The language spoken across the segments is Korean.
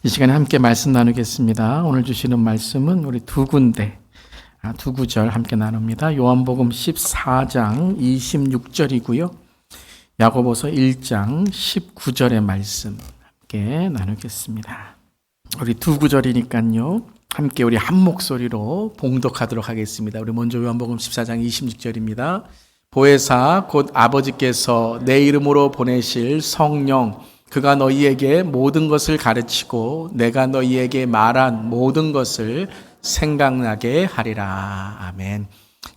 이 시간에 함께 말씀 나누겠습니다. 오늘 주시는 말씀은 우리 두 구절 함께 나눕니다. 요한복음 14장 26절이고요. 야고보서 1장 19절의 말씀 함께 나누겠습니다. 우리 두 구절이니까요. 함께 우리 한 목소리로 봉독하도록 하겠습니다. 우리 먼저 요한복음 14장 26절입니다. 보혜사 곧 아버지께서 내 이름으로 보내실 성령 그가 너희에게 모든 것을 가르치고 내가 너희에게 말한 모든 것을 생각나게 하리라. 아멘.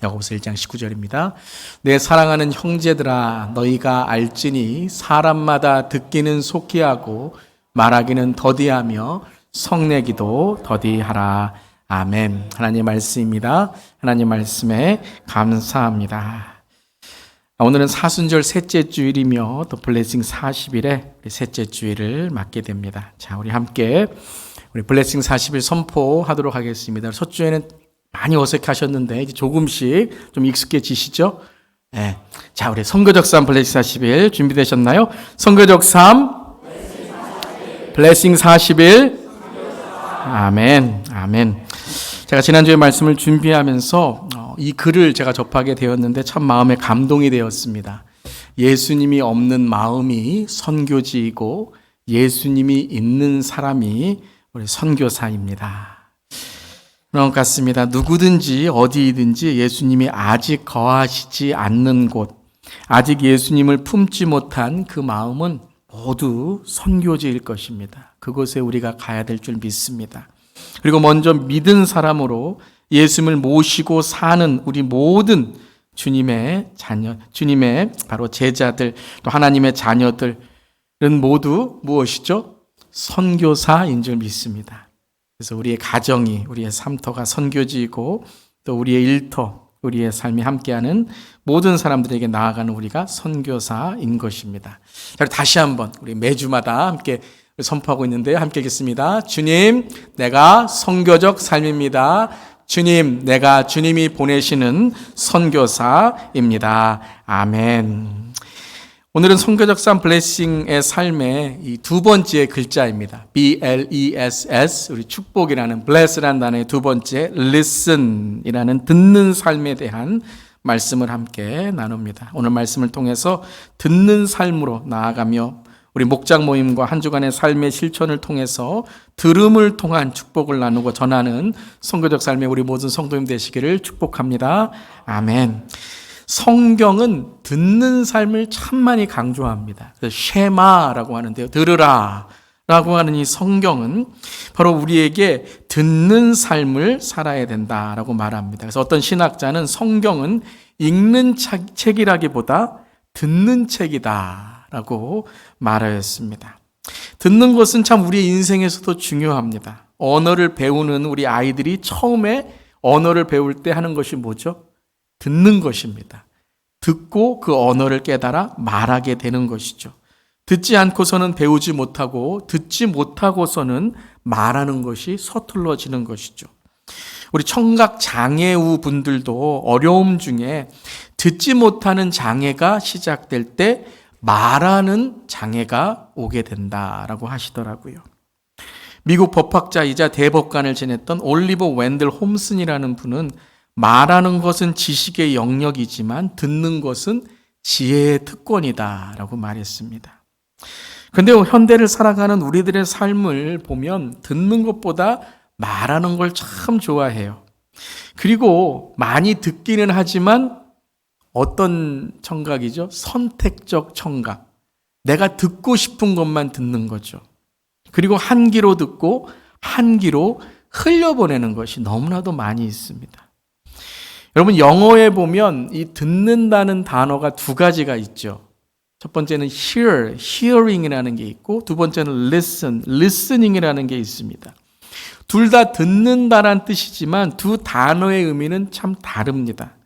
야고보서 1장 19절입니다. 내 사랑하는 형제들아 너희가 알지니 사람마다 듣기는 속히 하고 말하기는 더디하며 성내기도 더디하라. 아멘. 하나님 말씀입니다. 하나님 말씀에 감사합니다. 오늘은 사순절 셋째 주일이며 또 블레싱 40일의 셋째 주일을 맞게 됩니다. 자, 우리 함께 우리 블레싱 40일 선포하도록 하겠습니다. 첫 주에는 많이 어색하셨는데 이제 조금씩 좀 익숙해지시죠? 네. 자, 우리 선교적 삶 블레싱 40일 준비되셨나요? 선교적 삶 블레싱 40일 아멘. 아멘. 제가 지난주에 말씀을 준비하면서 이 글을 제가 접하게 되었는데 참 마음에 감동이 되었습니다. 예수님이 없는 마음이 선교지이고 예수님이 있는 사람이 우리 선교사입니다. 그런 것 같습니다. 누구든지 어디든지 예수님이 아직 거하시지 않는 곳, 아직 예수님을 품지 못한 그 마음은 모두 선교지일 것입니다. 그곳에 우리가 가야 될 줄 믿습니다. 그리고 먼저 믿은 사람으로 예수님을 모시고 사는 우리 모든 주님의 자녀, 주님의 바로 제자들, 또 하나님의 자녀들은 모두 무엇이죠? 선교사인 줄 믿습니다. 그래서 우리의 가정이, 우리의 삶터가 선교지이고 또 우리의 일터, 우리의 삶이 함께하는 모든 사람들에게 나아가는 우리가 선교사인 것입니다. 자, 다시 한번 우리 매주마다 함께 선포하고 있는데 함께 읽겠습니다. 주님, 내가 선교적 삶입니다. 주님, 내가 주님이 보내시는 선교사입니다. 아멘. 오늘은 선교적 삶 블레싱의 삶의 이 두 번째 글자입니다. BLESS, 우리 축복이라는 bless라는 단어의 두 번째 listen이라는 듣는 삶에 대한 말씀을 함께 나눕니다. 오늘 말씀을 통해서 듣는 삶으로 나아가며 우리 목장 모임과 한 주간의 삶의 실천을 통해서 들음을 통한 축복을 나누고 전하는 선교적 삶의 우리 모든 성도님 되시기를 축복합니다. 아멘. 성경은 듣는 삶을 참 많이 강조합니다. 쉐마라고 하는데요. 들으라 라고 하는 이 성경은 바로 우리에게 듣는 삶을 살아야 된다라고 말합니다. 그래서 어떤 신학자는 성경은 읽는 책이라기보다 듣는 책이다 라고 말하였습니다. 듣는 것은 참 우리 인생에서도 중요합니다. 언어를 배우는 우리 아이들이 처음에 언어를 배울 때 하는 것이 뭐죠? 듣는 것입니다. 듣고 그 언어를 깨달아 말하게 되는 것이죠. 듣지 않고서는 배우지 못하고 듣지 못하고서는 말하는 것이 서툴러지는 것이죠. 우리 청각 장애우 분들도 어려움 중에 듣지 못하는 장애가 시작될 때 말하는 장애가 오게 된다라고 하시더라고요. 미국 법학자이자 대법관을 지냈던 올리버 웬들 홈슨이라는 분은 말하는 것은 지식의 영역이지만 듣는 것은 지혜의 특권이다라고 말했습니다. 그런데 현대를 살아가는 우리들의 삶을 보면 듣는 것보다 말하는 걸 참 좋아해요. 그리고 많이 듣기는 하지만 어떤 청각이죠? 선택적 청각. 내가 듣고 싶은 것만 듣는 거죠. 그리고 한 귀로 듣고 한 귀로 흘려보내는 것이 너무나도 많이 있습니다. 여러분, 영어에 보면 이 듣는다는 단어가 두 가지가 있죠. 첫 번째는 hearing이라는 게 있고 두 번째는 listening이라는 게 있습니다. 둘 다 듣는다란 뜻이지만 두 단어의 의미는 참 다릅니다.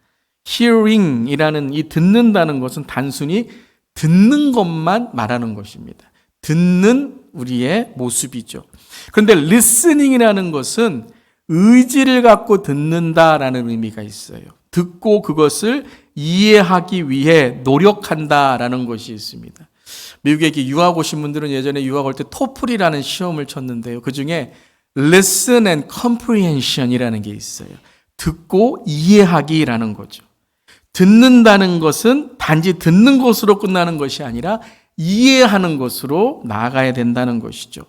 hearing이라는 이 듣는다는 것은 단순히 듣는 것만 말하는 것입니다. 듣는 우리의 모습이죠. 그런데 listening이라는 것은 의지를 갖고 듣는다라는 의미가 있어요. 듣고 그것을 이해하기 위해 노력한다라는 것이 있습니다. 미국에 이렇게 유학 오신 분들은 예전에 유학 올 때 토플이라는 시험을 쳤는데요. 그 중에 Listen and Comprehension이라는 게 있어요. 듣고 이해하기라는 거죠. 듣는다는 것은 단지 듣는 것으로 끝나는 것이 아니라 이해하는 것으로 나아가야 된다는 것이죠.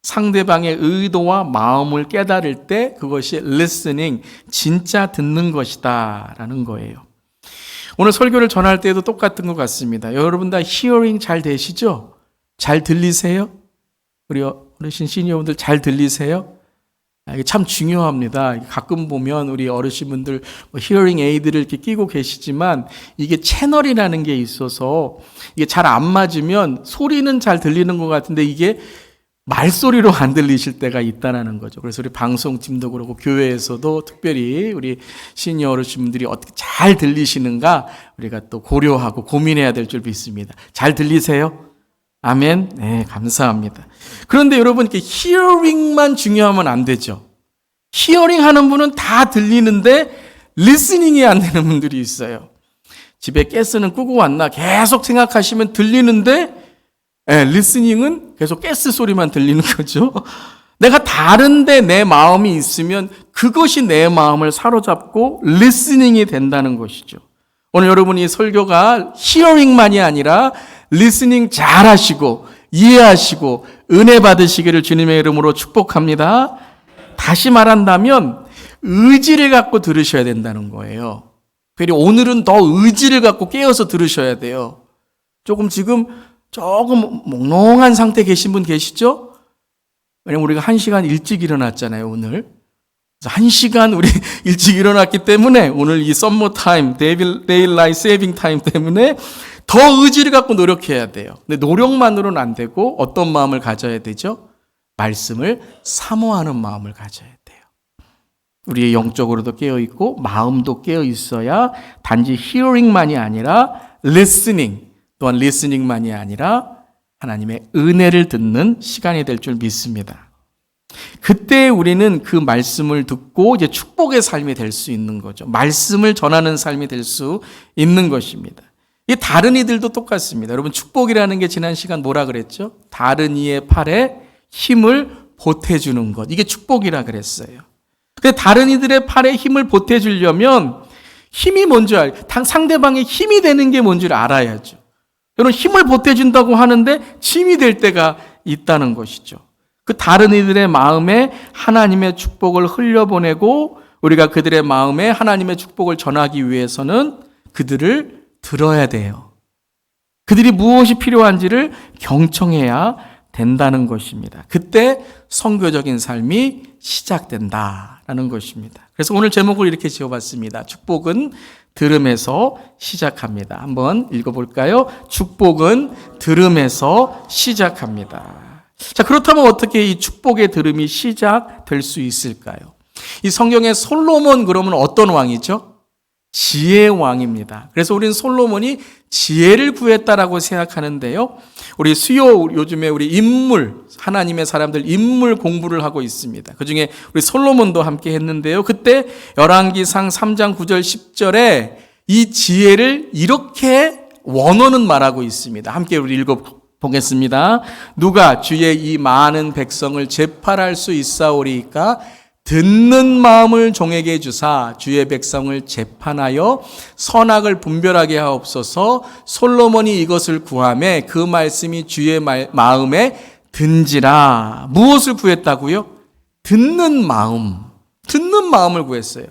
상대방의 의도와 마음을 깨달을 때 그것이 listening, 진짜 듣는 것이다 라는 거예요. 오늘 설교를 전할 때도 똑같은 것 같습니다. 여러분 다 hearing 잘 되시죠? 잘 들리세요? 우리 어르신 시니어분들 잘 들리세요? 이게 참 중요합니다. 가끔 보면 우리 어르신분들 히어링 에이드를 이렇게 끼고 계시지만 이게 채널이라는 게 있어서 이게 잘 안 맞으면 소리는 잘 들리는 것 같은데 이게 말소리로 안 들리실 때가 있다는 거죠. 그래서 우리 방송팀도 그렇고 교회에서도 특별히 우리 시니어 어르신분들이 어떻게 잘 들리시는가 우리가 또 고려하고 고민해야 될 줄 믿습니다. 잘 들리세요? 아멘. 네, 감사합니다. 그런데 여러분, 이렇게 히어링만 중요하면 안 되죠. 히어링 하는 분은 다 들리는데 리스닝이 안 되는 분들이 있어요. 집에 가스는 끄고 왔나 계속 생각하시면 들리는데 리스닝은 계속 가스 소리만 들리는 거죠. 내가 다른데 내 마음이 있으면 그것이 내 마음을 사로잡고 리스닝이 된다는 것이죠. 오늘 여러분이 설교가 히어링만이 아니라 리스닝 잘 하시고 이해하시고 은혜 받으시기를 주님의 이름으로 축복합니다. 다시 말한다면 의지를 갖고 들으셔야 된다는 거예요. 그리고 오늘은 더 의지를 갖고 깨어서 들으셔야 돼요. 조금 몽롱한 상태에 계신 분 계시죠? 왜냐면 우리가 1시간 일찍 일어났잖아요, 오늘. 1시간 우리 일찍 일어났기 때문에 오늘 이 썸머 타임, 데일라이트 세이빙 타임 때문에 더 의지를 갖고 노력해야 돼요. 근데 노력만으로는 안 되고 어떤 마음을 가져야 되죠? 말씀을 사모하는 마음을 가져야 돼요. 우리의 영적으로도 깨어있고 마음도 깨어있어야 단지 hearing만이 아니라 listening, 또한 listening만이 아니라 하나님의 은혜를 듣는 시간이 될 줄 믿습니다. 그때 우리는 그 말씀을 듣고 이제 축복의 삶이 될 수 있는 거죠. 말씀을 전하는 삶이 될 수 있는 것입니다. 이 다른 이들도 똑같습니다. 여러분 축복이라는 게 지난 시간 뭐라 그랬죠? 다른 이의 팔에 힘을 보태주는 것. 이게 축복이라 그랬어요. 근데 다른 이들의 팔에 힘을 보태주려면 힘이 뭔지 상대방의 힘이 되는 게 뭔지를 알아야죠. 여러분 힘을 보태준다고 하는데 힘이 될 때가 있다는 것이죠. 그 다른 이들의 마음에 하나님의 축복을 흘려보내고 우리가 그들의 마음에 하나님의 축복을 전하기 위해서는 그들을 들어야 돼요. 그들이 무엇이 필요한지를 경청해야 된다는 것입니다. 그때 선교적인 삶이 시작된다라는 것입니다. 그래서 오늘 제목을 이렇게 지어봤습니다. 축복은 들음에서 시작합니다. 한번 읽어볼까요? 축복은 들음에서 시작합니다. 자, 그렇다면 어떻게 이 축복의 들음이 시작될 수 있을까요? 이 성경의 솔로몬 그러면 어떤 왕이죠? 지혜의 왕입니다. 그래서 우리는 솔로몬이 지혜를 구했다라고 생각하는데요. 우리 요즘에 우리 인물, 하나님의 사람들 인물 공부를 하고 있습니다. 그 중에 우리 솔로몬도 함께 했는데요. 그때 열왕기상 3장 9절 10절에 이 지혜를 이렇게 원어는 말하고 있습니다. 함께 우리 읽어보겠습니다. 누가 주의 이 많은 백성을 재판할 수 있사오리이까? 듣는 마음을 종에게 주사 주의 백성을 재판하여 선악을 분별하게 하옵소서. 솔로몬이 이것을 구하매 그 말씀이 주의 마음에 든지라. 무엇을 구했다고요? 듣는 마음을 구했어요.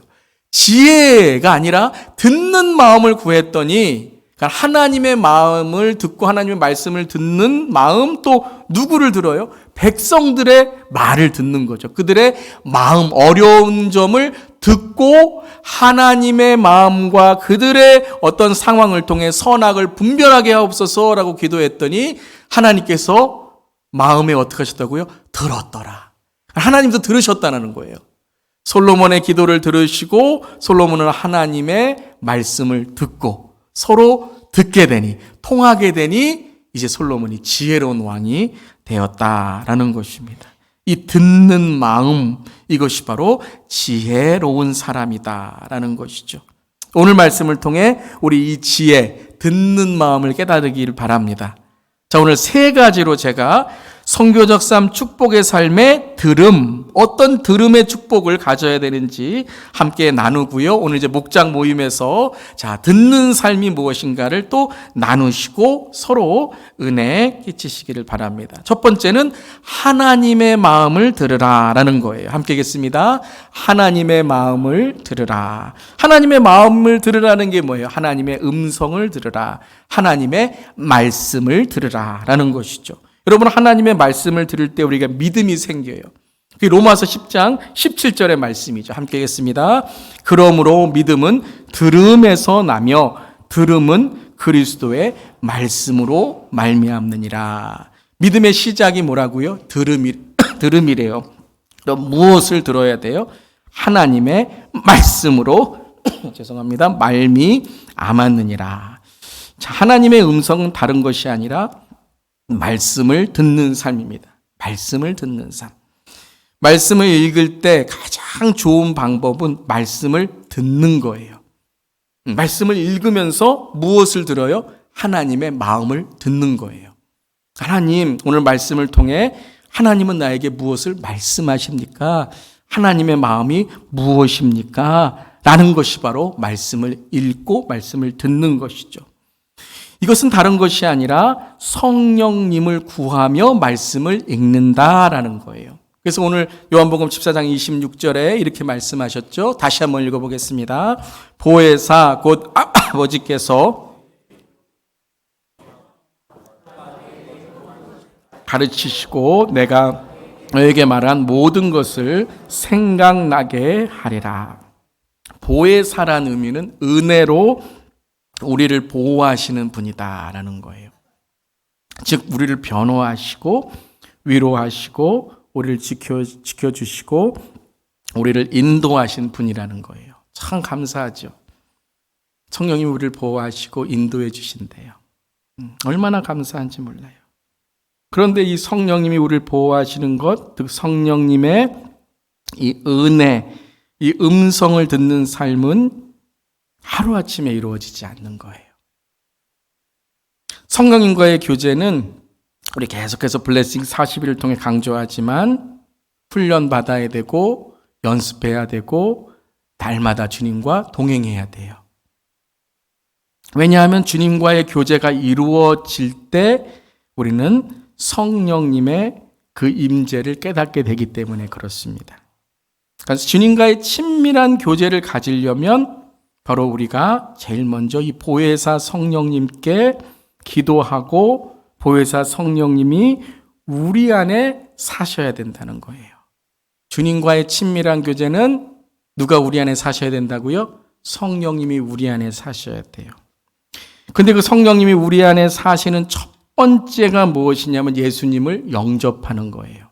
지혜가 아니라 듣는 마음을 구했더니 하나님의 마음을 듣고 하나님의 말씀을 듣는 마음, 또 누구를 들어요? 백성들의 말을 듣는 거죠. 그들의 마음, 어려운 점을 듣고 하나님의 마음과 그들의 어떤 상황을 통해 선악을 분별하게 하옵소서라고 기도했더니 하나님께서 마음에 어떻게 하셨다고요? 들었더라. 하나님도 들으셨다는 거예요. 솔로몬의 기도를 들으시고 솔로몬은 하나님의 말씀을 듣고 서로 듣게 되니, 통하게 되니 이제 솔로몬이 지혜로운 왕이 되었다라는 것입니다. 이 듣는 마음, 이것이 바로 지혜로운 사람이다라는 것이죠. 오늘 말씀을 통해 우리 이 지혜, 듣는 마음을 깨달으기를 바랍니다. 자, 오늘 세 가지로 제가 선교적 삶 축복의 삶의 들음, 어떤 들음의 축복을 가져야 되는지 함께 나누고요. 오늘 이제 목장 모임에서 자, 듣는 삶이 무엇인가를 또 나누시고 서로 은혜 끼치시기를 바랍니다. 첫 번째는 하나님의 마음을 들으라라는 거예요. 함께 읽겠습니다. 하나님의 마음을 들으라. 하나님의 마음을 들으라는 게 뭐예요? 하나님의 음성을 들으라. 하나님의 말씀을 들으라라는 것이죠. 여러분, 하나님의 말씀을 들을 때 우리가 믿음이 생겨요. 그게 로마서 10장 17절의 말씀이죠. 함께 읽겠습니다. 그러므로 믿음은 들음에서 나며 들음은 그리스도의 말씀으로 말미암느니라. 믿음의 시작이 뭐라고요? 들음이래요. 그럼 무엇을 들어야 돼요? 하나님의 말씀으로 죄송합니다. 말미암았느니라. 자, 하나님의 음성은 다른 것이 아니라 말씀을 듣는 삶입니다. 말씀을 듣는 삶. 말씀을 읽을 때 가장 좋은 방법은 말씀을 듣는 거예요. 말씀을 읽으면서 무엇을 들어요? 하나님의 마음을 듣는 거예요. 하나님, 오늘 말씀을 통해 하나님은 나에게 무엇을 말씀하십니까? 하나님의 마음이 무엇입니까? 라는 것이 바로 말씀을 읽고 말씀을 듣는 것이죠. 이것은 다른 것이 아니라 성령님을 구하며 말씀을 읽는다라는 거예요. 그래서 오늘 요한복음 14장 26절에 이렇게 말씀하셨죠. 다시 한번 읽어보겠습니다. 보혜사 곧 아버지께서 가르치시고 내가 너에게 말한 모든 것을 생각나게 하리라. 보혜사라는 의미는 은혜로 우리를 보호하시는 분이다라는 거예요. 즉 우리를 변호하시고 위로하시고 우리를 지켜주시고 우리를 인도하신 분이라는 거예요. 참 감사하죠. 성령님이 우리를 보호하시고 인도해 주신대요. 얼마나 감사한지 몰라요. 그런데 이 성령님이 우리를 보호하시는 것, 즉 성령님의 이 은혜, 이 음성을 듣는 삶은 하루아침에 이루어지지 않는 거예요. 성령님과의 교제는 우리 계속해서 블레싱 40일을 통해 강조하지만 훈련받아야 되고 연습해야 되고 날마다 주님과 동행해야 돼요. 왜냐하면 주님과의 교제가 이루어질 때 우리는 성령님의 그 임재를 깨닫게 되기 때문에 그렇습니다. 그래서 주님과의 친밀한 교제를 가지려면 바로 우리가 제일 먼저 이 보혜사 성령님께 기도하고 보혜사 성령님이 우리 안에 사셔야 된다는 거예요. 주님과의 친밀한 교제는 누가 우리 안에 사셔야 된다고요? 성령님이 우리 안에 사셔야 돼요. 근데 그 성령님이 우리 안에 사시는 첫 번째가 무엇이냐면 예수님을 영접하는 거예요.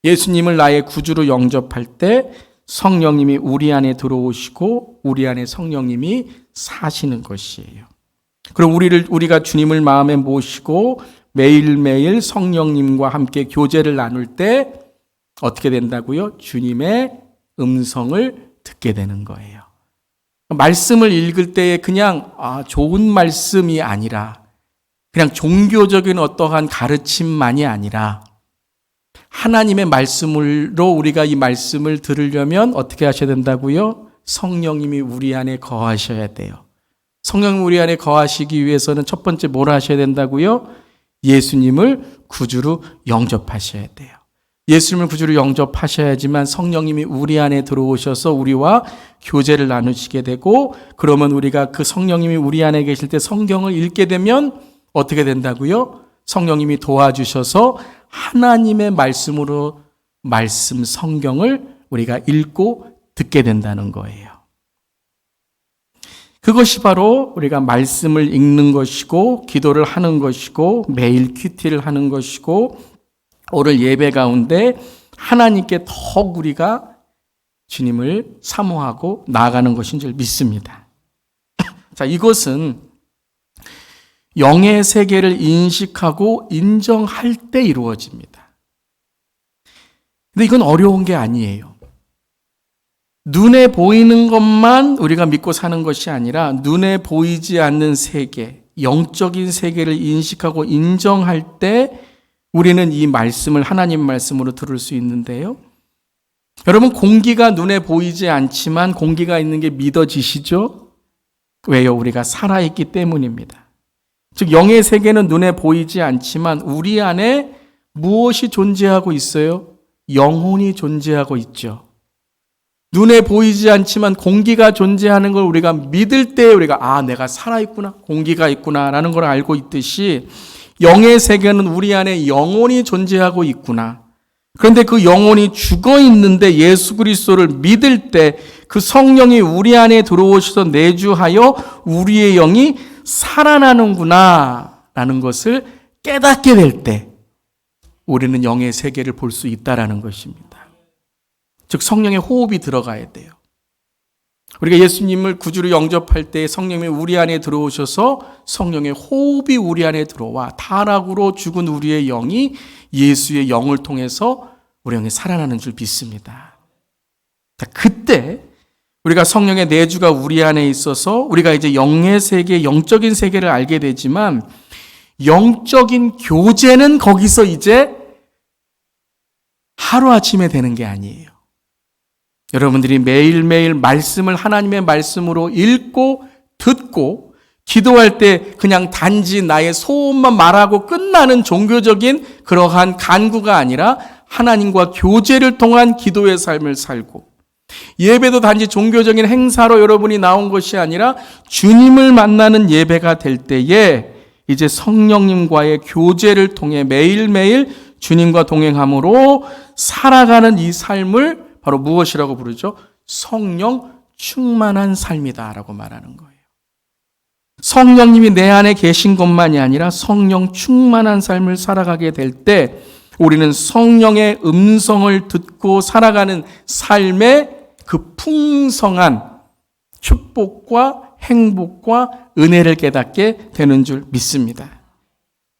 예수님을 나의 구주로 영접할 때 성령님이 우리 안에 들어오시고 우리 안에 성령님이 사시는 것이에요. 그럼 우리가 주님을 마음에 모시고 매일매일 성령님과 함께 교제를 나눌 때 어떻게 된다고요? 주님의 음성을 듣게 되는 거예요. 말씀을 읽을 때에 그냥 좋은 말씀이 아니라 그냥 종교적인 어떠한 가르침만이 아니라 하나님의 말씀으로 우리가 이 말씀을 들으려면 어떻게 하셔야 된다고요? 성령님이 우리 안에 거하셔야 돼요. 성령님 우리 안에 거하시기 위해서는 첫 번째 뭘 하셔야 된다고요? 예수님을 구주로 영접하셔야 돼요. 예수님을 구주로 영접하셔야지만 성령님이 우리 안에 들어오셔서 우리와 교제를 나누시게 되고 그러면 우리가 그 성령님이 우리 안에 계실 때 성경을 읽게 되면 어떻게 된다고요? 성령님이 도와주셔서 하나님의 말씀으로 말씀 성경을 우리가 읽고 듣게 된다는 거예요. 그것이 바로 우리가 말씀을 읽는 것이고 기도를 하는 것이고 매일 큐티를 하는 것이고 오늘 예배 가운데 하나님께 더욱 우리가 주님을 사모하고 나아가는 것인 줄 믿습니다. 자, 이것은 영의 세계를 인식하고 인정할 때 이루어집니다. 근데 이건 어려운 게 아니에요. 눈에 보이는 것만 우리가 믿고 사는 것이 아니라 눈에 보이지 않는 세계, 영적인 세계를 인식하고 인정할 때 우리는 이 말씀을 하나님 말씀으로 들을 수 있는데요. 여러분, 공기가 눈에 보이지 않지만 공기가 있는 게 믿어지시죠? 왜요? 우리가 살아있기 때문입니다. 즉, 영의 세계는 눈에 보이지 않지만 우리 안에 무엇이 존재하고 있어요? 영혼이 존재하고 있죠. 눈에 보이지 않지만 공기가 존재하는 걸 우리가 믿을 때 우리가 내가 살아있구나, 공기가 있구나 라는 걸 알고 있듯이 영의 세계는 우리 안에 영혼이 존재하고 있구나. 그런데 그 영혼이 죽어 있는데 예수 그리스도를 믿을 때 그 성령이 우리 안에 들어오셔서 내주하여 우리의 영이 살아나는구나 라는 것을 깨닫게 될 때 우리는 영의 세계를 볼 수 있다라는 것입니다. 즉 성령의 호흡이 들어가야 돼요. 우리가 예수님을 구주로 영접할 때 성령이 우리 안에 들어오셔서 성령의 호흡이 우리 안에 들어와 타락으로 죽은 우리의 영이 예수의 영을 통해서 우리 영이 살아나는 줄 믿습니다. 그때 우리가 성령의 내주가 우리 안에 있어서 우리가 이제 영의 세계, 영적인 세계를 알게 되지만 영적인 교제는 거기서 이제 하루아침에 되는 게 아니에요. 여러분들이 매일매일 말씀을 하나님의 말씀으로 읽고 듣고 기도할 때 그냥 단지 나의 소원만 말하고 끝나는 종교적인 그러한 간구가 아니라 하나님과 교제를 통한 기도의 삶을 살고 예배도 단지 종교적인 행사로 여러분이 나온 것이 아니라 주님을 만나는 예배가 될 때에 이제 성령님과의 교제를 통해 매일매일 주님과 동행함으로 살아가는 이 삶을 바로 무엇이라고 부르죠? 성령 충만한 삶이다라고 말하는 거예요. 성령님이 내 안에 계신 것만이 아니라 성령 충만한 삶을 살아가게 될 때 우리는 성령의 음성을 듣고 살아가는 삶의 그 풍성한 축복과 행복과 은혜를 깨닫게 되는 줄 믿습니다.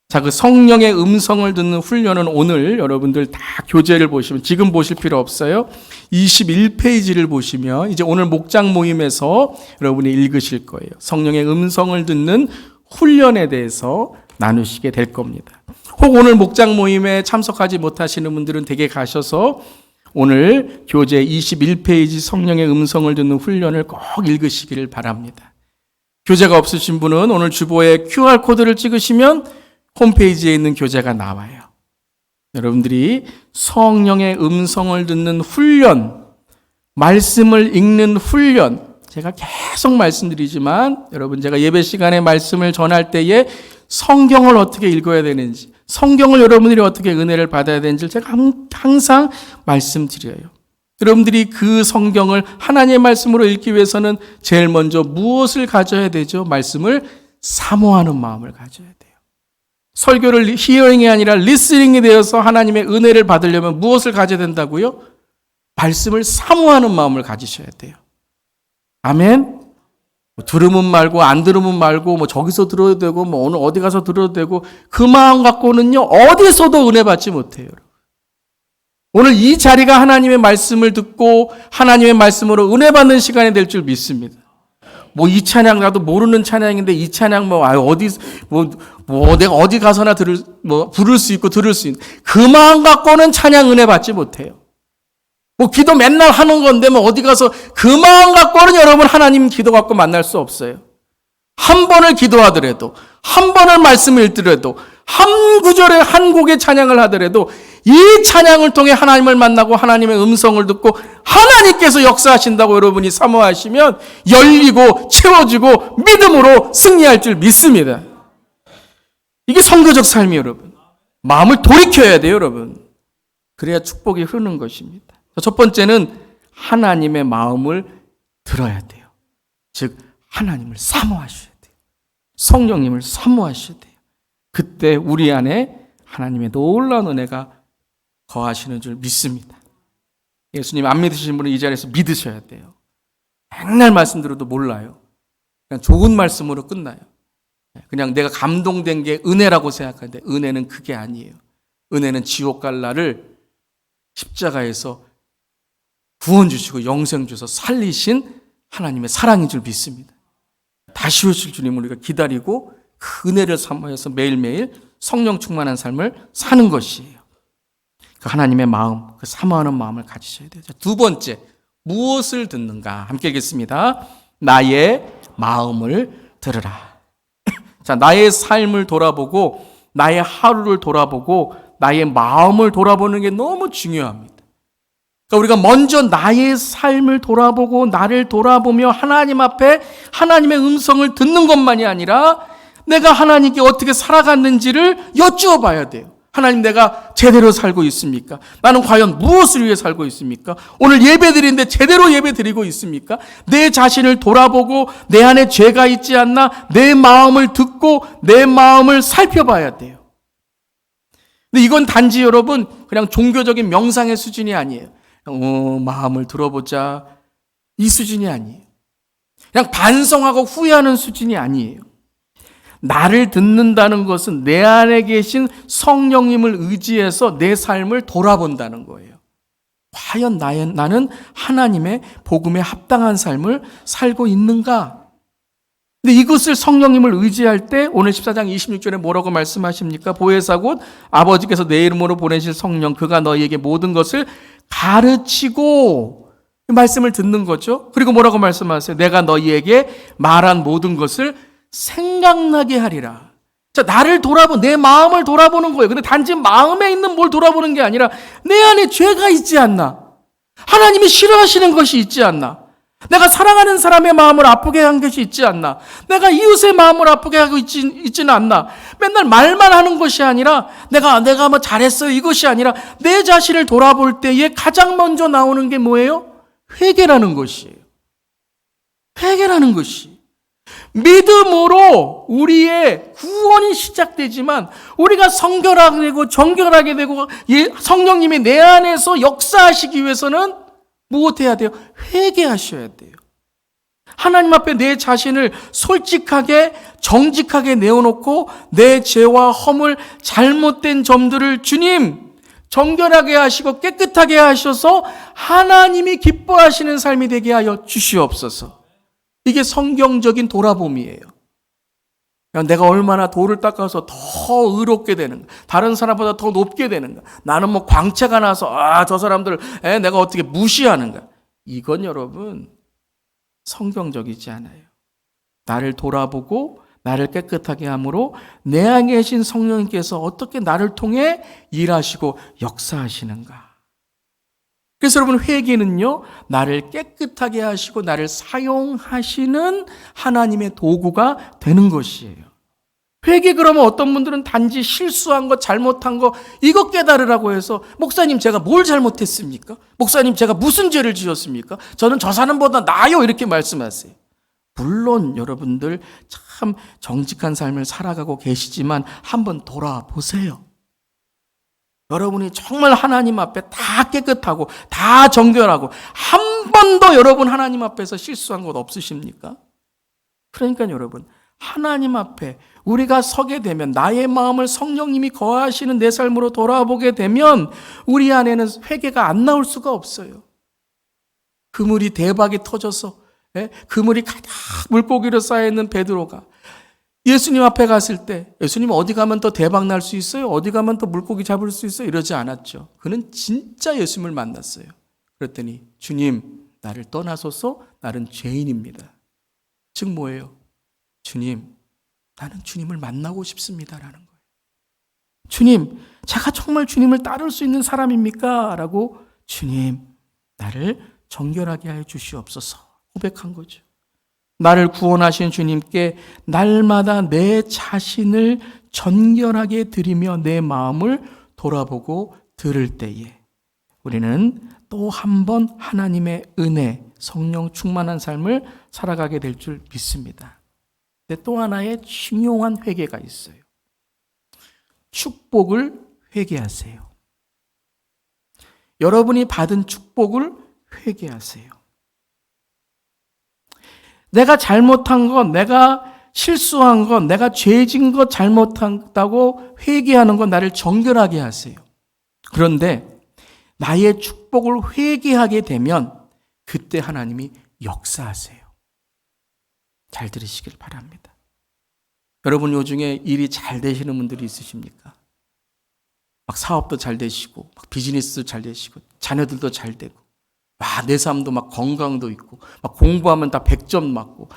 자, 그 성령의 음성을 듣는 훈련은 오늘 여러분들 다 교재를 보시면, 지금 보실 필요 없어요. 21페이지를 보시면 이제 오늘 목장 모임에서 여러분이 읽으실 거예요. 성령의 음성을 듣는 훈련에 대해서 나누시게 될 겁니다. 혹 오늘 목장 모임에 참석하지 못하시는 분들은 댁에 가셔서 오늘 교재 21페이지 성령의 음성을 듣는 훈련을 꼭 읽으시기를 바랍니다. 교재가 없으신 분은 오늘 주보에 QR코드를 찍으시면 홈페이지에 있는 교재가 나와요. 여러분들이 성령의 음성을 듣는 훈련, 말씀을 읽는 훈련, 제가 계속 말씀드리지만 여러분 제가 예배 시간에 말씀을 전할 때에 성경을 어떻게 읽어야 되는지, 성경을 여러분들이 어떻게 은혜를 받아야 되는지 제가 항상 말씀드려요. 여러분들이 그 성경을 하나님의 말씀으로 읽기 위해서는 제일 먼저 무엇을 가져야 되죠? 말씀을 사모하는 마음을 가져야 돼요. 설교를 히어링이 아니라 리스닝이 되어서 하나님의 은혜를 받으려면 무엇을 가져야 된다고요? 말씀을 사모하는 마음을 가지셔야 돼요. 아멘? 들으면 말고 안 들으면 말고 저기서 들어도 되고 오늘 어디 가서 들어도 되고 그 마음 갖고는요 어디서도 은혜 받지 못해요. 오늘 이 자리가 하나님의 말씀을 듣고 하나님의 말씀으로 은혜 받는 시간이 될 줄 믿습니다. 이 찬양 나도 모르는 찬양인데 이 찬양 내가 어디 가서나 부를 수 있고 들을 수 있는 그 마음 갖고는 찬양 은혜 받지 못해요. 기도 맨날 하는 건데 어디 가서 그 마음 갖고는 여러분 하나님 기도 갖고 만날 수 없어요. 한 번을 기도하더라도 한 번을 말씀을 읽더라도 한 구절에 한 곡의 찬양을 하더라도 이 찬양을 통해 하나님을 만나고 하나님의 음성을 듣고 하나님께서 역사하신다고 여러분이 사모하시면 열리고 채워지고 믿음으로 승리할 줄 믿습니다. 이게 선교적 삶이에요, 여러분. 마음을 돌이켜야 돼요, 여러분. 그래야 축복이 흐르는 것입니다. 첫 번째는 하나님의 마음을 들어야 돼요. 즉 하나님을 사모하셔야 돼요. 성령님을 사모하셔야 돼요. 그때 우리 안에 하나님의 놀라운 은혜가 거하시는 줄 믿습니다. 예수님 안 믿으시는 분은 이 자리에서 믿으셔야 돼요. 맨날 말씀드려도 몰라요. 그냥 좋은 말씀으로 끝나요. 그냥 내가 감동된 게 은혜라고 생각하는데 은혜는 그게 아니에요. 은혜는 지옥 갈 나를 십자가에서 구원 주시고 영생 주셔서 살리신 하나님의 사랑인 줄 믿습니다. 다시 오실 주님을 우리가 기다리고 그 은혜를 사모해서 매일매일 성령 충만한 삶을 사는 것이에요. 그 하나님의 마음, 그 사모하는 마음을 가지셔야 돼요. 두 번째, 무엇을 듣는가? 함께 읽겠습니다. 나의 마음을 들으라. 자, 나의 삶을 돌아보고 나의 하루를 돌아보고 나의 마음을 돌아보는 게 너무 중요합니다. 그러니까 우리가 먼저 나의 삶을 돌아보고 나를 돌아보며 하나님 앞에 하나님의 음성을 듣는 것만이 아니라 내가 하나님께 어떻게 살아갔는지를 여쭈어 봐야 돼요. 하나님, 내가 제대로 살고 있습니까? 나는 과연 무엇을 위해 살고 있습니까? 오늘 예배 드리는데 제대로 예배 드리고 있습니까? 내 자신을 돌아보고 내 안에 죄가 있지 않나 내 마음을 듣고 내 마음을 살펴봐야 돼요. 근데 이건 단지 여러분 그냥 종교적인 명상의 수준이 아니에요. 마음을 들어보자 이 수준이 아니에요. 그냥 반성하고 후회하는 수준이 아니에요. 나를 듣는다는 것은 내 안에 계신 성령님을 의지해서 내 삶을 돌아본다는 거예요. 과연 나는 하나님의 복음에 합당한 삶을 살고 있는가? 근데 이것을 성령님을 의지할 때 오늘 14장 26절에 뭐라고 말씀하십니까? 보혜사 곧 아버지께서 내 이름으로 보내실 성령 그가 너희에게 모든 것을 가르치고 말씀을 듣는 거죠. 그리고 뭐라고 말씀하세요? 내가 너희에게 말한 모든 것을 생각나게 하리라. 자, 나를 내 마음을 돌아보는 거예요. 근데 단지 마음에 있는 뭘 돌아보는 게 아니라 내 안에 죄가 있지 않나? 하나님이 싫어하시는 것이 있지 않나? 내가 사랑하는 사람의 마음을 아프게 한 것이 있지 않나? 내가 이웃의 마음을 아프게 하고 있지는 않나? 맨날 말만 하는 것이 아니라 내가 뭐 잘했어요 이것이 아니라 내 자신을 돌아볼 때에 가장 먼저 나오는 게 뭐예요? 회개라는 것이에요. 회개라는 것이. 믿음으로 우리의 구원이 시작되지만 우리가 성결하게 되고 정결하게 되고 성령님이 내 안에서 역사하시기 위해서는 무엇해야 돼요? 회개하셔야 돼요. 하나님 앞에 내 자신을 솔직하게 정직하게 내어놓고 내 죄와 허물 잘못된 점들을 주님 정결하게 하시고 깨끗하게 하셔서 하나님이 기뻐하시는 삶이 되게 하여 주시옵소서. 이게 성경적인 돌아봄이에요. 내가 얼마나 돌을 닦아서 더 의롭게 되는가, 다른 사람보다 더 높게 되는가, 나는 뭐 광채가 나서 저 사람들 내가 어떻게 무시하는가. 이건 여러분 성경적이지 않아요. 나를 돌아보고 나를 깨끗하게 함으로 내 안에 계신 성령님께서 어떻게 나를 통해 일하시고 역사하시는가. 그래서 여러분 회개는요, 나를 깨끗하게 하시고 나를 사용하시는 하나님의 도구가 되는 것이에요. 회개 그러면 어떤 분들은 단지 실수한 것, 잘못한 거 이거 깨달으라고 해서 목사님 제가 뭘 잘못했습니까? 목사님 제가 무슨 죄를 지었습니까? 저는 저 사람보다 나아요 이렇게 말씀하세요. 물론 여러분들 참 정직한 삶을 살아가고 계시지만 한번 돌아보세요. 여러분이 정말 하나님 앞에 다 깨끗하고 다 정결하고 한 번도 여러분 하나님 앞에서 실수한 것 없으십니까? 그러니까 여러분 하나님 앞에 우리가 서게 되면 나의 마음을 성령님이 거하시는 내 삶으로 돌아보게 되면 우리 안에는 회개가 안 나올 수가 없어요. 그물이 대박이 터져서 그물이 가득 물고기로 쌓여있는 베드로가 예수님 앞에 갔을 때 예수님 어디 가면 더 대박 날 수 있어요? 어디 가면 더 물고기 잡을 수 있어요? 이러지 않았죠. 그는 진짜 예수님을 만났어요. 그랬더니 주님 나를 떠나소서 나는 죄인입니다. 즉 뭐예요? 주님 나는 주님을 만나고 싶습니다라는 거예요. 주님 제가 정말 주님을 따를 수 있는 사람입니까? 라고 주님 나를 정결하게 하여 주시옵소서 고백한 거죠. 나를 구원하신 주님께 날마다 내 자신을 정결하게 드리며 내 마음을 돌아보고 들을 때에 우리는 또 한 번 하나님의 은혜, 성령 충만한 삶을 살아가게 될 줄 믿습니다. 근데 또 하나의 중요한 회개가 있어요. 축복을 회개하세요. 여러분이 받은 축복을 회개하세요. 내가 잘못한 것, 내가 실수한 것, 내가 죄진 것 잘못한다고 회개하는 것 나를 정결하게 하세요. 그런데 나의 축복을 회개하게 되면 그때 하나님이 역사하세요. 잘 들으시길 바랍니다. 여러분 요 중에 일이 잘 되시는 분들이 있으십니까? 막 사업도 잘 되시고, 막 비즈니스도 잘 되시고, 자녀들도 잘 되고, 내 삶도 막 건강도 있고, 막 공부하면 다 100점 맞고,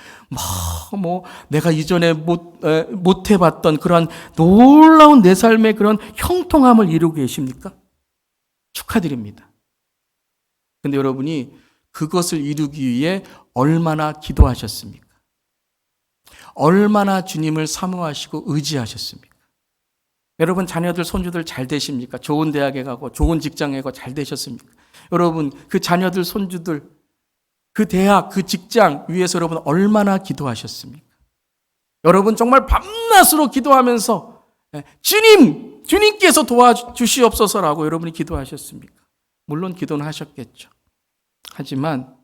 내가 이전에 못 해봤던 그러한 놀라운 내 삶의 그런 형통함을 이루고 계십니까? 축하드립니다. 근데 여러분이 그것을 이루기 위해 얼마나 기도하셨습니까? 얼마나 주님을 사모하시고 의지하셨습니까? 여러분 자녀들, 손주들 잘 되십니까? 좋은 대학에 가고 좋은 직장에 가고 잘 되셨습니까? 여러분 그 자녀들, 손주들, 그 대학, 그 직장 위해서 여러분 얼마나 기도하셨습니까? 여러분 정말 밤낮으로 기도하면서 주님께서 도와주시옵소서라고 여러분이 기도하셨습니까? 물론 기도는 하셨겠죠. 하지만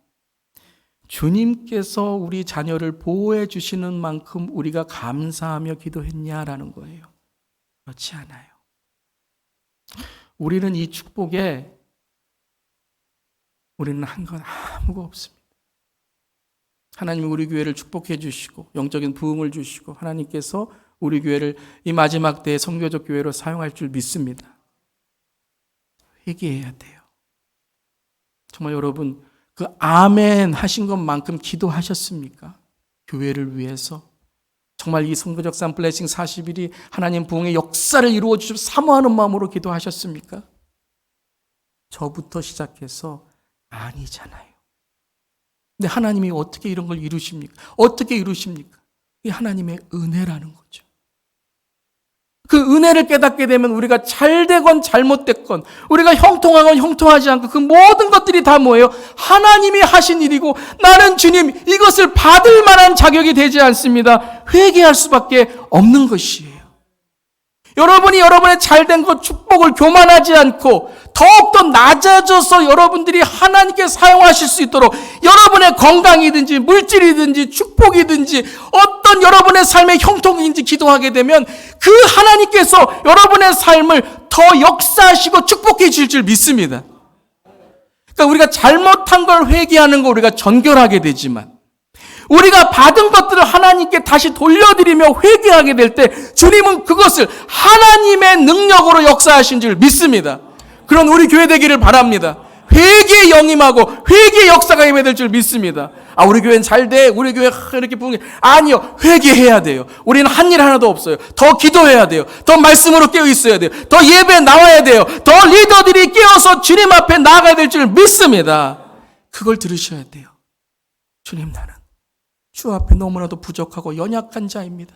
주님께서 우리 자녀를 보호해 주시는 만큼 우리가 감사하며 기도했냐라는 거예요. 그렇지 않아요. 우리는 이 축복에 우리는 한 건 아무것도 없습니다. 하나님이 우리 교회를 축복해 주시고 영적인 부흥을 주시고 하나님께서 우리 교회를 이 마지막 때의 선교적 교회로 사용할 줄 믿습니다. 회개해야 돼요. 정말 여러분 그 아멘 하신 것만큼 기도하셨습니까? 교회를 위해서 정말 이 선교적 산 블레싱 40일이 하나님 부흥의 역사를 이루어 주시고 사모하는 마음으로 기도하셨습니까? 저부터 시작해서 아니잖아요. 근데 하나님이 어떻게 이런 걸 이루십니까? 어떻게 이루십니까? 이게 하나님의 은혜라는 거죠. 그 은혜를 깨닫게 되면 우리가 잘되건 잘못됐건 우리가 형통하건 형통하지 않고 그 모든 것들이 다 뭐예요? 하나님이 하신 일이고 나는 주님 이것을 받을 만한 자격이 되지 않습니다. 회개할 수밖에 없는 것이에요. 여러분이 여러분의 잘된 것 축복을 교만하지 않고 더욱더 낮아져서 여러분들이 하나님께 사용하실 수 있도록 여러분의 건강이든지 물질이든지 축복이든지 어떤 여러분의 삶의 형통인지 기도하게 되면 그 하나님께서 여러분의 삶을 더 역사하시고 축복해 주실 줄 믿습니다. 그러니까 우리가 잘못한 걸 회개하는 거 우리가 전결하게 되지만 우리가 받은 것들을 하나님께 다시 돌려드리며 회개하게 될 때 주님은 그것을 하나님의 능력으로 역사하신 줄 믿습니다. 그런 우리 교회 되기를 바랍니다. 회개의 영임하고 회개의 역사가 임해야 줄 믿습니다. 우리 교회는 잘 돼. 우리 교회 이렇게 부흥해. 아니요. 회개해야 돼요. 우리는 한 일 하나도 없어요. 더 기도해야 돼요. 더 말씀으로 깨어 있어야 돼요. 더 예배에 나와야 돼요. 더 리더들이 깨어서 주님 앞에 나아가야 될 줄 믿습니다. 그걸 들으셔야 돼요. 주님 나는 주 앞에 너무나도 부족하고 연약한 자입니다.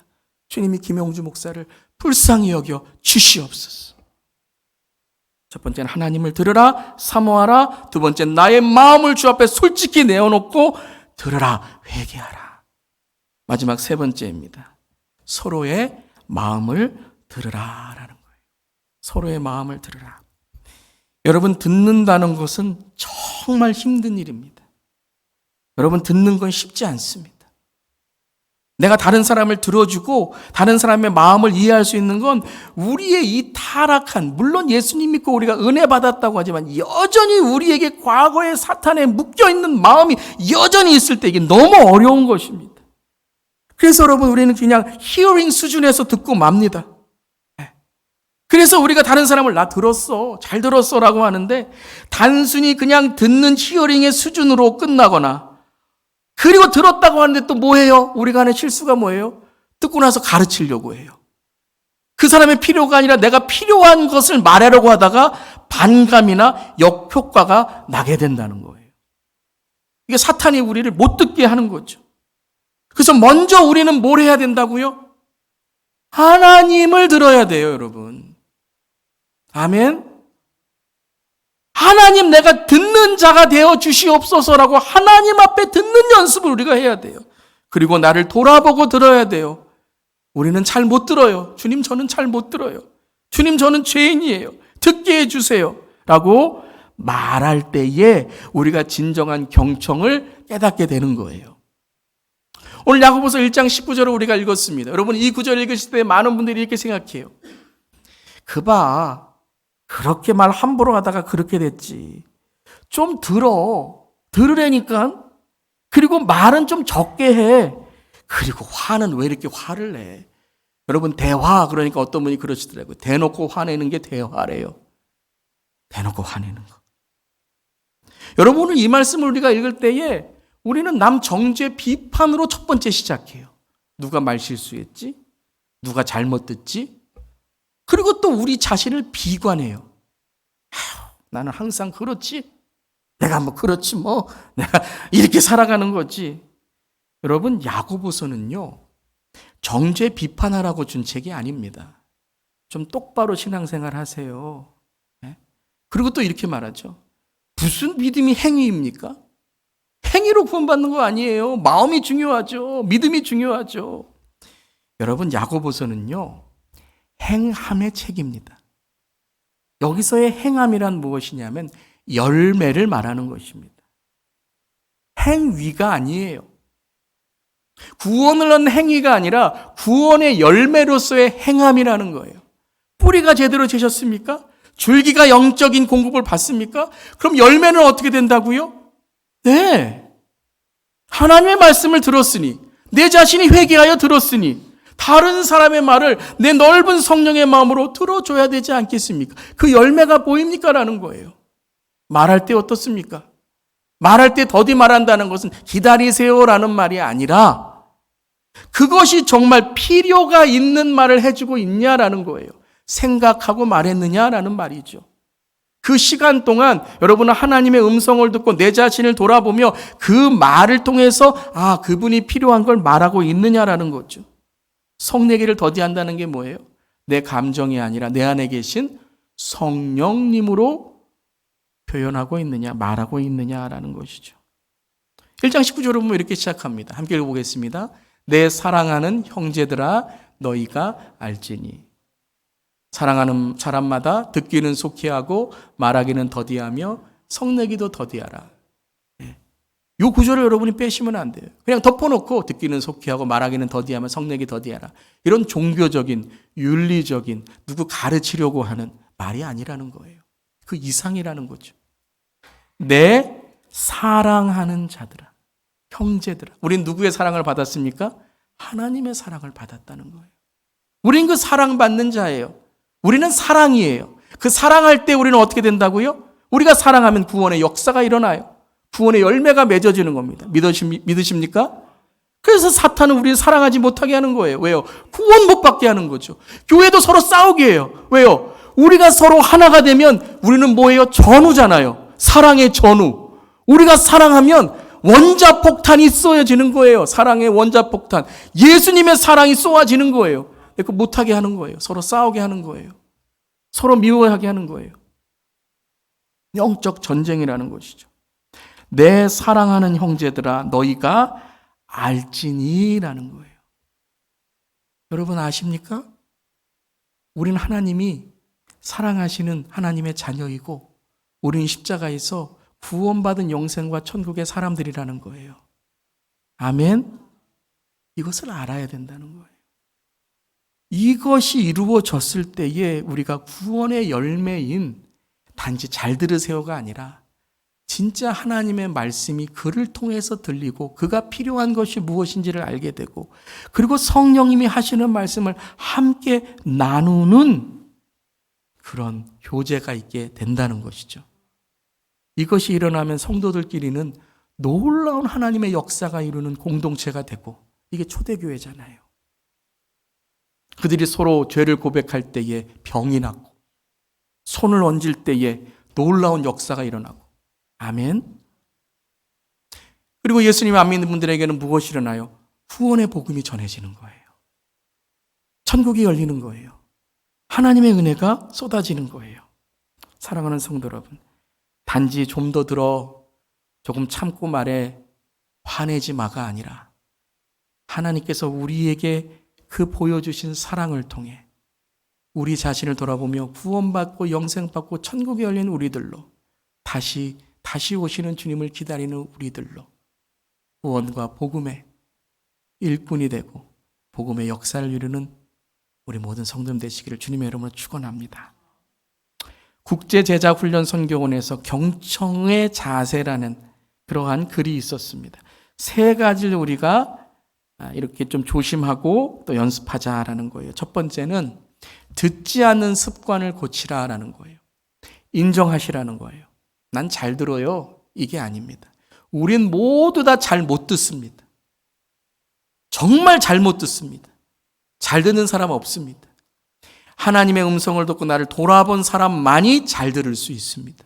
주님이 김영주 목사를 불쌍히 여겨 주시옵소서. 첫 번째는 하나님을 들으라, 사모하라. 두 번째는 나의 마음을 주 앞에 솔직히 내어놓고 들으라, 회개하라. 마지막 세 번째입니다. 서로의 마음을 들으라라는 거예요. 서로의 마음을 들으라. 여러분 듣는다는 것은 정말 힘든 일입니다. 여러분 듣는 건 쉽지 않습니다. 내가 다른 사람을 들어주고 다른 사람의 마음을 이해할 수 있는 건 우리의 이 타락한, 물론 예수님 믿고 우리가 은혜 받았다고 하지만 여전히 우리에게 과거의 사탄에 묶여있는 마음이 여전히 있을 때 이게 너무 어려운 것입니다. 그래서 여러분 우리는 그냥 히어링 수준에서 듣고 맙니다. 그래서 우리가 다른 사람을 나 들었어, 잘 들었어 라고 하는데 단순히 그냥 듣는 히어링의 수준으로 끝나거나 그리고 들었다고 하는데 또 뭐예요? 우리가 하는 실수가 뭐예요? 듣고 나서 가르치려고 해요. 그 사람의 필요가 아니라 내가 필요한 것을 말하려고 하다가 반감이나 역효과가 나게 된다는 거예요. 이게 사탄이 우리를 못 듣게 하는 거죠. 그래서 먼저 우리는 뭘 해야 된다고요? 하나님을 들어야 돼요, 여러분. 아멘. 하나님 내가 듣는 자가 되어 주시옵소서라고 하나님 앞에 듣는 연습을 우리가 해야 돼요. 그리고 나를 돌아보고 들어야 돼요. 우리는 잘 못 들어요. 주님 저는 잘 못 들어요. 주님 저는 죄인이에요. 듣게 해주세요. 라고 말할 때에 우리가 진정한 경청을 깨닫게 되는 거예요. 오늘 야고보서 1장 19절을 우리가 읽었습니다. 여러분 이 구절 읽으실 때 많은 분들이 이렇게 생각해요. 그봐 그렇게 말 함부로 하다가 그렇게 됐지. 좀 들으라니까. 그리고 말은 좀 적게 해. 그리고 화는 왜 이렇게 화를 내? 여러분 대화 그러니까 어떤 분이 그러시더라고요. 대놓고 화내는 게 대화래요. 대놓고 화내는 거. 여러분 오늘 이 말씀을 우리가 읽을 때에 우리는 남 정죄 비판으로 첫 번째 시작해요. 누가 말 실수했지? 누가 잘못 듣지? 그리고 또 우리 자신을 비관해요. 나는 항상 그렇지. 내가 뭐 그렇지 뭐. 내가 이렇게 살아가는 거지. 여러분 야고보서는요. 정죄 비판하라고 준 책이 아닙니다. 좀 똑바로 신앙생활 하세요. 그리고 또 이렇게 말하죠. 무슨 믿음이 행위입니까? 행위로 구원받는 거 아니에요. 마음이 중요하죠. 믿음이 중요하죠. 여러분 야고보서는요. 행함의 책입니다. 여기서의 행함이란 무엇이냐면 열매를 말하는 것입니다. 행위가 아니에요. 구원을 얻는 행위가 아니라 구원의 열매로서의 행함이라는 거예요. 뿌리가 제대로 되셨습니까? 줄기가 영적인 공급을 받습니까? 그럼 열매는 어떻게 된다고요? 네. 하나님의 말씀을 들었으니, 내 자신이 회개하여 들었으니, 다른 사람의 말을 내 넓은 성령의 마음으로 들어줘야 되지 않겠습니까? 그 열매가 보입니까? 라는 거예요. 말할 때 어떻습니까? 말할 때 더디 말한다는 것은 기다리세요라는 말이 아니라 그것이 정말 필요가 있는 말을 해주고 있냐라는 거예요. 생각하고 말했느냐라는 말이죠. 그 시간 동안 여러분은 하나님의 음성을 듣고 내 자신을 돌아보며 그 말을 통해서 그분이 필요한 걸 말하고 있느냐라는 거죠. 성내기를 더디한다는 게 뭐예요? 내 감정이 아니라 내 안에 계신 성령님으로 표현하고 있느냐, 말하고 있느냐라는 것이죠. 1장 19절을 보면 이렇게 시작합니다. 함께 읽어보겠습니다. 내 사랑하는 형제들아 너희가 알지니. 사랑하는 사람마다 듣기는 속히 하고 말하기는 더디하며 성내기도 더디하라. 이 구절을 여러분이 빼시면 안 돼요. 그냥 덮어놓고 듣기는 속히 하고 말하기는 더디하며 성내기 더디하라. 이런 종교적인, 윤리적인, 누구 가르치려고 하는 말이 아니라는 거예요. 그 이상이라는 거죠. 내 사랑하는 자들아, 형제들아. 우린 누구의 사랑을 받았습니까? 하나님의 사랑을 받았다는 거예요. 우린 그 사랑받는 자예요. 우리는 사랑이에요. 그 사랑할 때 우리는 어떻게 된다고요? 우리가 사랑하면 구원의 역사가 일어나요. 구원의 열매가 맺어지는 겁니다. 믿으십니까? 그래서 사탄은 우리를 사랑하지 못하게 하는 거예요. 왜요? 구원 못 받게 하는 거죠. 교회도 서로 싸우게 해요. 왜요? 우리가 서로 하나가 되면 우리는 뭐예요? 전우잖아요. 사랑의 전우. 우리가 사랑하면 원자폭탄이 쏘여지는 거예요. 사랑의 원자폭탄. 예수님의 사랑이 쏘아지는 거예요. 그거 못하게 하는 거예요. 서로 싸우게 하는 거예요. 서로 미워하게 하는 거예요. 영적 전쟁이라는 것이죠. 내 사랑하는 형제들아 너희가 알지니라는 거예요. 여러분 아십니까? 우린 하나님이 사랑하시는 하나님의 자녀이고 우린 십자가에서 구원받은 영생과 천국의 사람들이라는 거예요. 아멘? 이것을 알아야 된다는 거예요. 이것이 이루어졌을 때에 우리가 구원의 열매인 단지 잘 들으세요가 아니라 진짜 하나님의 말씀이 그를 통해서 들리고 그가 필요한 것이 무엇인지를 알게 되고 그리고 성령님이 하시는 말씀을 함께 나누는 그런 교제가 있게 된다는 것이죠. 이것이 일어나면 성도들끼리는 놀라운 하나님의 역사가 이루는 공동체가 되고 이게 초대교회잖아요. 그들이 서로 죄를 고백할 때에 병이 낫고 손을 얹을 때에 놀라운 역사가 일어나고 아멘. 그리고 예수님이 안 믿는 분들에게는 무엇이 일어나요? 구원의 복음이 전해지는 거예요. 천국이 열리는 거예요. 하나님의 은혜가 쏟아지는 거예요. 사랑하는 성도 여러분, 단지 좀 더 들어 조금 참고 말해 화내지 마가 아니라 하나님께서 우리에게 그 보여주신 사랑을 통해 우리 자신을 돌아보며 구원받고 영생받고 천국이 열린 우리들로 다시 오시는 주님을 기다리는 우리들로 구원과 복음의 일꾼이 되고 복음의 역사를 이루는 우리 모든 성도님 되시기를 주님의 이름으로 축원합니다. 국제제자훈련선교원에서 경청의 자세라는 그러한 글이 있었습니다. 세 가지를 우리가 이렇게 좀 조심하고 또 연습하자라는 거예요. 첫 번째는 듣지 않는 습관을 고치라라는 거예요. 인정하시라는 거예요. 난 잘 들어요. 이게 아닙니다. 우린 모두 다 잘 못 듣습니다. 정말 잘 못 듣습니다. 잘 듣는 사람 없습니다. 하나님의 음성을 듣고 나를 돌아본 사람만이 잘 들을 수 있습니다.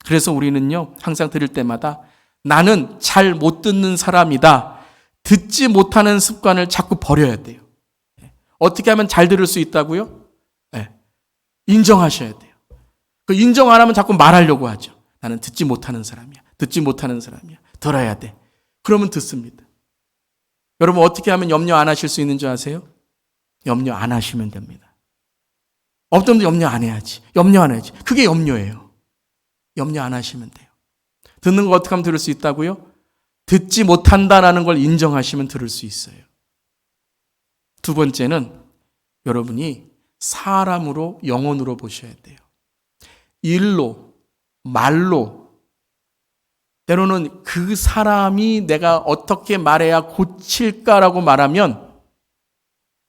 그래서 우리는요, 항상 들을 때마다 나는 잘 못 듣는 사람이다. 듣지 못하는 습관을 자꾸 버려야 돼요. 어떻게 하면 잘 들을 수 있다고요? 인정하셔야 돼요. 그 인정 안 하면 자꾸 말하려고 하죠. 나는 듣지 못하는 사람이야. 듣지 못하는 사람이야. 들어야 돼. 그러면 듣습니다. 여러분 어떻게 하면 염려 안 하실 수 있는 줄 아세요? 염려 안 하시면 됩니다. 어떤 분도 염려 안 해야지. 염려 안 해야지. 그게 염려예요. 염려 안 하시면 돼요. 듣는 거 어떻게 하면 들을 수 있다고요? 듣지 못한다라는 걸 인정하시면 들을 수 있어요. 두 번째는 여러분이 사람으로, 영혼으로 보셔야 돼요. 일로, 말로, 때로는 그 사람이 내가 어떻게 말해야 고칠까라고 말하면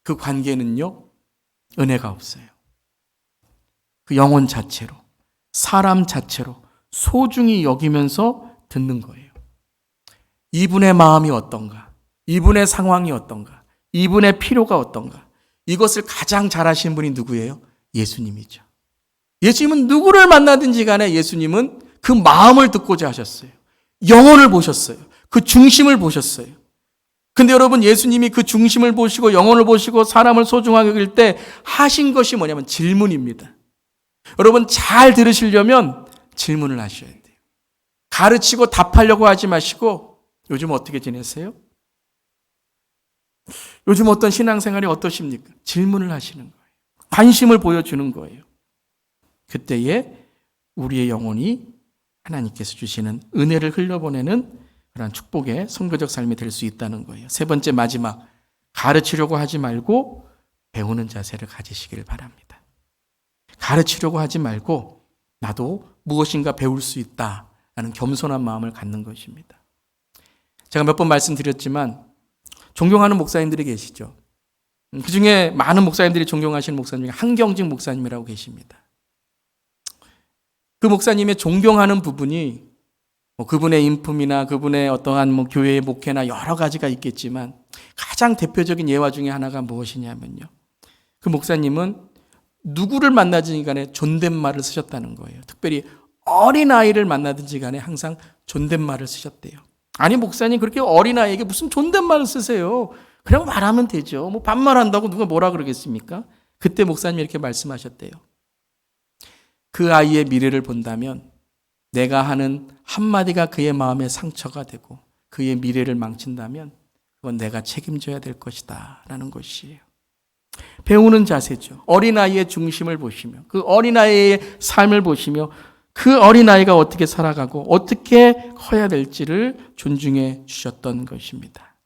그 관계는요, 은혜가 없어요. 그 영혼 자체로, 사람 자체로 소중히 여기면서 듣는 거예요. 이분의 마음이 어떤가? 이분의 상황이 어떤가? 이분의 필요가 어떤가? 이것을 가장 잘 아시는 분이 누구예요? 예수님이죠. 예수님은 누구를 만나든지 간에 예수님은 그 마음을 듣고자 하셨어요. 영혼을 보셨어요. 그 중심을 보셨어요. 근데 여러분 예수님이 그 중심을 보시고 영혼을 보시고 사람을 소중하게 여길 때 하신 것이 뭐냐면 질문입니다. 여러분 잘 들으시려면 질문을 하셔야 돼요. 가르치고 답하려고 하지 마시고 요즘 어떻게 지내세요? 요즘 어떤 신앙생활이 어떠십니까? 질문을 하시는 거예요. 관심을 보여주는 거예요. 그때에 우리의 영혼이 하나님께서 주시는 은혜를 흘려보내는 그런 축복의 선교적 삶이 될 수 있다는 거예요. 세 번째 마지막, 가르치려고 하지 말고 배우는 자세를 가지시길 바랍니다. 가르치려고 하지 말고 나도 무엇인가 배울 수 있다라는 겸손한 마음을 갖는 것입니다. 제가 몇 번 말씀드렸지만 존경하는 목사님들이 계시죠. 그 중에 많은 목사님들이 존경하시는 목사님 중에 한경직 목사님이라고 계십니다. 그 목사님의 존경하는 부분이 그분의 인품이나 그분의 어떠한 교회의 목회나 여러 가지가 있겠지만 가장 대표적인 예화 중에 하나가 무엇이냐면요. 그 목사님은 누구를 만나든지 간에 존댓말을 쓰셨다는 거예요. 특별히 어린아이를 만나든지 간에 항상 존댓말을 쓰셨대요. 아니 목사님 그렇게 어린아이에게 무슨 존댓말을 쓰세요. 그냥 말하면 되죠. 반말한다고 누가 뭐라 그러겠습니까? 그때 목사님이 이렇게 말씀하셨대요. 그 아이의 미래를 본다면 내가 하는 한마디가 그의 마음에 상처가 되고 그의 미래를 망친다면 그건 내가 책임져야 될 것이다 라는 것이에요. 배우는 자세죠. 어린아이의 중심을 보시며 그 어린아이의 삶을 보시며 그 어린아이가 어떻게 살아가고 어떻게 커야 될지를 존중해 주셨던 것입니다.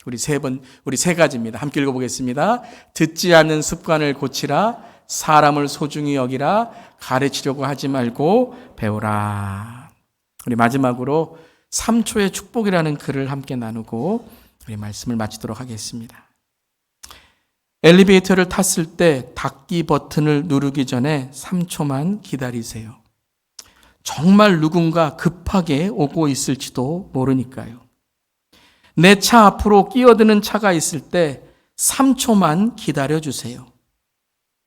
우리 세 가지입니다. 함께 읽어보겠습니다. 듣지 않는 습관을 고치라, 사람을 소중히 여기라, 가르치려고 하지 말고 배우라. 우리 마지막으로 3초의 축복이라는 글을 함께 나누고 우리 말씀을 마치도록 하겠습니다. 엘리베이터를 탔을 때 닫기 버튼을 누르기 전에 3초만 기다리세요. 정말 누군가 급하게 오고 있을지도 모르니까요. 내 차 앞으로 끼어드는 차가 있을 때 3초만 기다려주세요.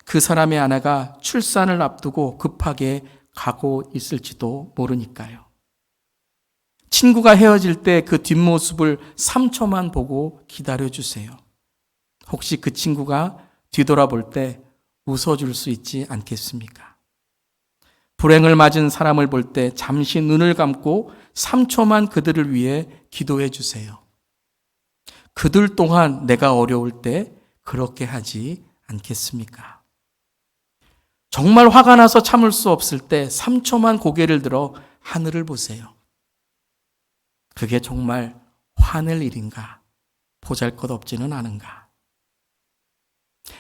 그 사람의 아내가 출산을 앞두고 급하게 가고 있을지도 모르니까요. 친구가 헤어질 때 그 뒷모습을 3초만 보고 기다려주세요. 혹시 그 친구가 뒤돌아볼 때 웃어줄 수 있지 않겠습니까? 불행을 맞은 사람을 볼 때 잠시 눈을 감고 3초만 그들을 위해 기도해 주세요. 그들 동안 내가 어려울 때 그렇게 하지 않겠습니까? 정말 화가 나서 참을 수 없을 때 3초만 고개를 들어 하늘을 보세요. 그게 정말 화낼 일인가? 보잘것없지는 않은가?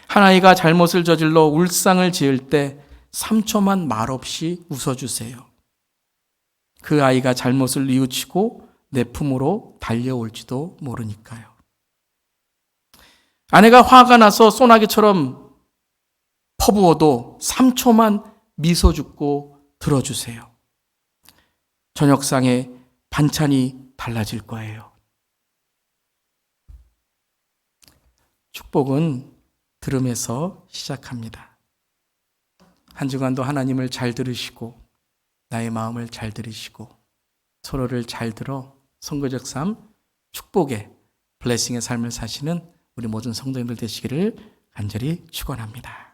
한 아이가 잘못을 저질러 울상을 지을 때 3초만 말없이 웃어주세요. 그 아이가 잘못을 뉘우치고 내 품으로 달려올지도 모르니까요. 아내가 화가 나서 소나기처럼 퍼부어도 3초만 미소 짓고 들어주세요. 저녁상에 반찬이 달라질 거예요. 축복은 들음에서 시작합니다. 한 주간도 하나님을 잘 들으시고 나의 마음을 잘 들으시고 서로를 잘 들어 선교적 삶, 축복의 블레싱의 삶을 사시는 우리 모든 성도님들 되시기를 간절히 축원합니다.